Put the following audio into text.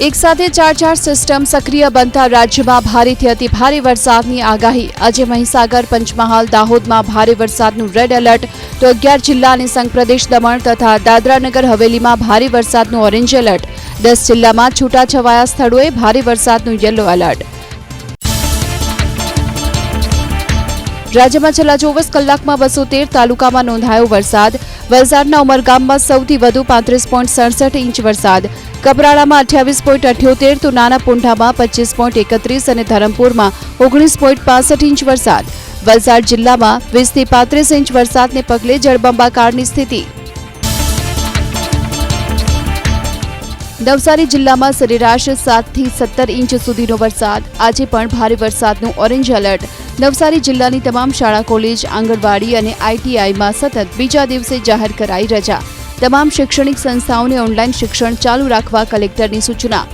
એક સાથે 4 સિસ્ટમ સક્રિય બનતા રાજ્યમાં ભારેથી અતિ ભારે વરસાદની આગાહી। આજે મહીસાગર, પંચમહાલ, દાહોદમાં ભારે વરસાદનું રેડ એલર્ટ, તો 11 જિલ્લા અને સંઘપ્રદેશ દમણ તથા દાદરાનગર હવેલીમાં ભારે વરસાદનું ઓરેન્જ એલર્ટ। 10 જિલ્લામાં છૂટાછવાયા સ્થળોએ ભારે વરસાદનું યલો એલર્ટ। રાજ્યમાં છેલ્લા 24 કલાકમાં 213 તાલુકામાં નોંધાયો વરસાદ। વલસાડના ઉમરગામમાં સૌથી વધુ 35.67 ઇંચ વરસાદ, કપરાડામાં 28.78, તો નાના પુંઢામાં 25.31 અને ધરમપુરમાં 19.65 ઇંચ વરસાદ। વલસાડ જિલ્લામાં 20 થી 35 ઇંચ વરસાદને પગલે જળબંબાકારની સ્થિતિ। નવસારી જિલ્લામાં સરેરાશ 7 થી 17 ઇંચ સુધીનો વરસાદ। આજે પણ ભારે વરસાદનું ઓરેન્જ એલર્ટ। નવસારી જિલ્લાની તમામ શાળા, કોલેજ, આંગણવાડી અને આઈટીઆઈમાં સતત બીજા દિવસે જાહેર કરાઈ રજા। તમામ શૈક્ષણિક સંસ્થાઓને ઓનલાઈન શિક્ષણ ચાલુ રાખવા કલેક્ટરની સૂચના।